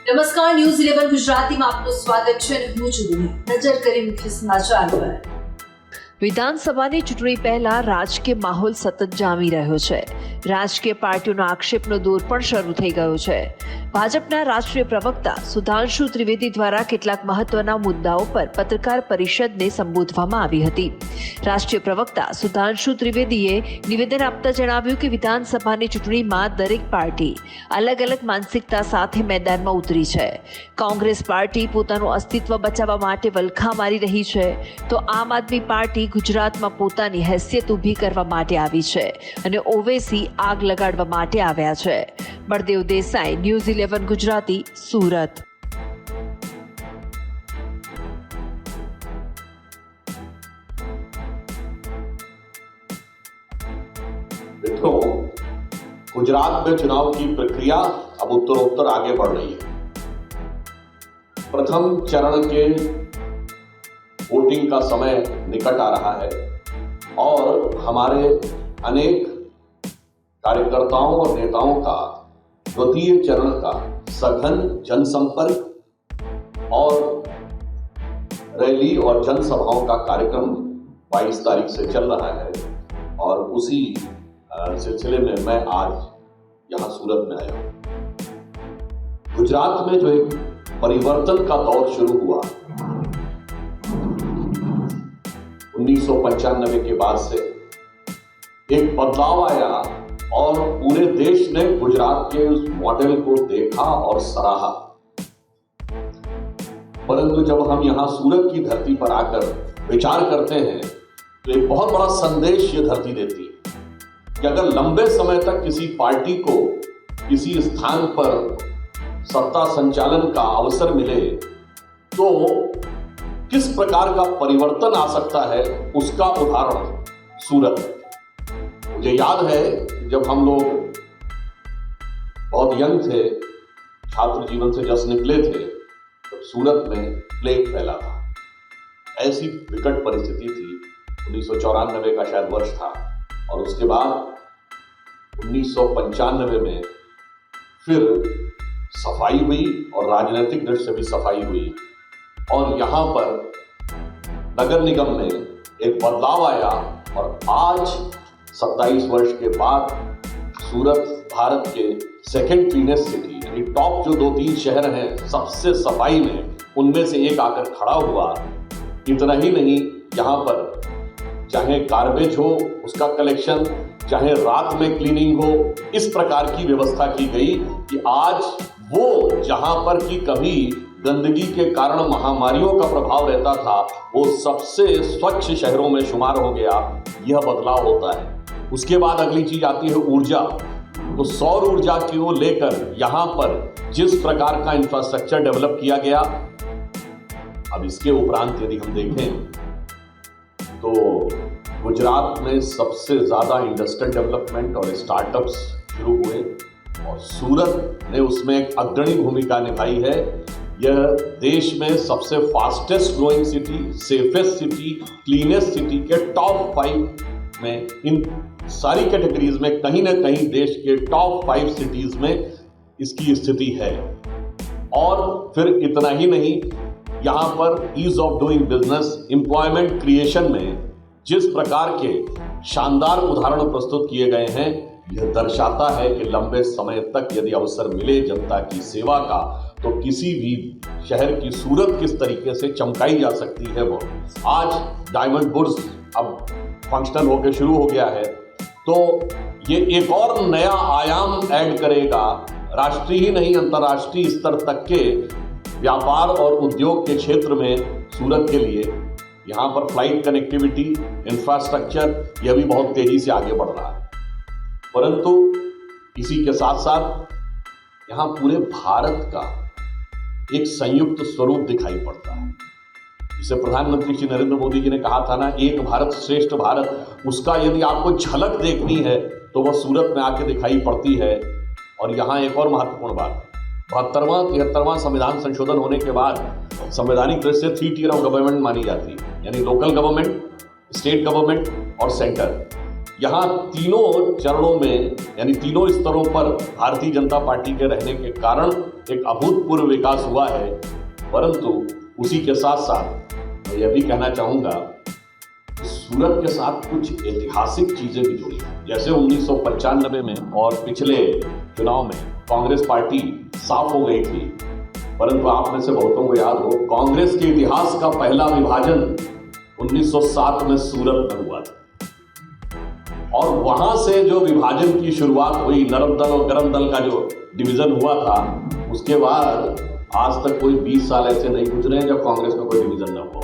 નમસ્કાર, ન્યૂઝ 11 ગુજરાતીમાં આપનું સ્વાગત છે અને હું છું ભૂમિ. નજર કરી મુખ્ય સમાચાર પર. વિધાનસભાની ચૂંટણી પહેલા રાજકીય માહોલ સતત જામી રહ્યો છે. રાજકીય પાર્ટીઓનો આક્ષેપનો દોર પણ શરૂ થઈ ગયો છે. ભાજપના રાષ્ટ્રીય પ્રવક્તા સુધાંશુ ત્રિવેદી દ્વારા કેટલાક મહત્વના મુદ્દાઓ પર પત્રકાર પરિષદને સંબોધવામાં આવી હતી. રાષ્ટ્રીય પ્રવક્તા સુધાંશુ ત્રિવેદીએ નિવેદન આપતા જણાવ્યું કે વિધાનસભાની ચૂંટણીમાં દરેક પાર્ટી અલગ અલગ માનસિકતા સાથે મેદાનમાં ઉતરી છે. કોંગ્રેસ પાર્ટી પોતાનું અસ્તિત્વ બચાવવા માટે વલખા મારી રહી છે, તો આમ આદમી પાર્ટી ગુજરાતમાં પોતાની હેસિયત ઊભી કરવા માટે આવી છે અને ઓવેસી આગ લગાડવા માટે આવ્યા છે. બળદેવ દેસાઈ, ન્યૂઝ 11 ગુજરાતી, સુરત. मित्रों, गुजरात में चुनाव की प्रक्रिया अब उत्तरोत्तर आगे बढ़ रही है. प्रथम चरण के वोटिंग का समय निकट आ रहा है और हमारे अनेक कार्यकर्ताओं और नेताओं का द्वितीय चरण का सघन जनसंपर्क और रैली और जनसभाओं का कार्यक्रम 22 तारीख से चल रहा है और उसी सिलसिले में मैं आज यहां सूरत में आया हूं. गुजरात में जो एक परिवर्तन का दौर शुरू हुआ 1995 के बाद से, एक बदलाव आया और पूरे देश ने गुजरात के उस मॉडल को देखा और सराहा. परंतु जब हम यहां सूरत की धरती पर आकर विचार करते हैं तो एक बहुत बड़ा संदेश ये धरती देती है कि अगर लंबे समय तक किसी पार्टी को किसी स्थान पर सत्ता संचालन का अवसर मिले तो किस प्रकार का परिवर्तन आ सकता है, उसका उदाहरण सूरत है. मुझे याद है जब हम लोग बहुत यंग थे, छात्र जीवन से जस्ट निकले थे, तब सूरत में प्लेग फैला था. ऐसी विकट परिस्थिति थी. 1994 का शायद वर्ष था और उसके बाद 1995 में फिर सफाई हुई और राजनीतिक दृष्टि से भी सफाई हुई और यहाँ पर नगर निगम में एक बदलाव आया और आज 27 वर्ष के बाद सूरत भारत के सेकंड क्लीनेस्ट सिटी, यानी टॉप जो 2-3 शहर हैं सबसे सफाई में, उनमें से एक आकर खड़ा हुआ. इतना ही नहीं, यहाँ पर चाहे गार्बेज हो उसका कलेक्शन, चाहे रात में क्लीनिंग हो, इस प्रकार की व्यवस्था की गई कि आज वो जहां पर कि कभी गंदगी के कारण महामारियों का प्रभाव रहता था, वो सबसे स्वच्छ शहरों में शुमार हो गया. यह बदलाव होता है. उसके बाद अगली चीज आती है ऊर्जा. तो सौर ऊर्जा की ओर लेकर यहाँ पर जिस प्रकार का इंफ्रास्ट्रक्चर डेवलप किया गया, अब इसके उपरांत यदि हम देखें तो गुजरात में सबसे ज्यादा इंडस्ट्रियल डेवलपमेंट और स्टार्टअप्स शुरू हुए और सूरत ने उसमें एक अग्रणी भूमिका निभाई है. यह देश में सबसे fastest growing city, safest city, cleanest city के टॉप 5 में, इन सारी कैटेगरीज में कहीं ना कहीं देश के टॉप 5 सिटीज में इसकी स्थिति है. और फिर इतना ही नहीं, यहाँ पर ease of doing business, employment creation में जिस प्रकार के शानदार उदाहरण प्रस्तुत किए गए हैं, यह दर्शाता है कि लंबे समय तक यदि अवसर मिले जनता की सेवा का तो किसी भी शहर की सूरत किस तरीके से चमकाई जा सकती है. वो आज डायमंड बुर्ज अब फंक्शनल होकर शुरू हो गया है, तो ये एक और नया आयाम ऐड करेगा राष्ट्रीय ही नहीं अंतर्राष्ट्रीय स्तर तक के व्यापार और उद्योग के क्षेत्र में सूरत के लिए. यहाँ पर फ्लाइट कनेक्टिविटी, इंफ्रास्ट्रक्चर, यह भी बहुत तेजी से आगे बढ़ रहा है. परंतु इसी के साथ साथ यहाँ पूरे भारत का एक संयुक्त स्वरूप दिखाई पड़ता है. जिसे प्रधानमंत्री श्री नरेंद्र मोदी जी ने कहा था ना, एक भारत श्रेष्ठ भारत, उसका यदि आपको झलक देखनी है तो वह सूरत में आके दिखाई पड़ती है. और यहाँ एक और महत्वपूर्ण बात, 73वां संविधान संशोधन होने के बाद संवैधानिक दृष्टि से 3 टियर ऑफ गवर्नमेंट मानी जाती है, यानी लोकल गवर्नमेंट, स्टेट गवर्नमेंट और सेंटर. यहाँ तीनों चरणों में यानी तीनों स्तरों पर भारतीय जनता पार्टी के रहने के कारण एक अभूतपूर्व विकास हुआ है। परंतु उसी के साथ साथ मैं यह भी कहना चाहूँगा कि सूरत के साथ कुछ ऐतिहासिक चीज़ें भी जुड़ी हैं। जैसे 1995 में और पिछले चुनाव में कांग्रेस पार्टी साफ हो गई थी, परंतु आप में से बहुतों को याद हो कांग्रेस के इतिहास का पहला विभाजन 1907 में सूरत में हुआ था। और वहां से जो विभाजन की शुरुआत हुई, नरम दल और गरम दल का जो डिवीजन हुआ था, उसके बाद आज तक कोई 20 साल ऐसे नहीं गुजरे जब कांग्रेस में कोई डिवीजन न हुआ।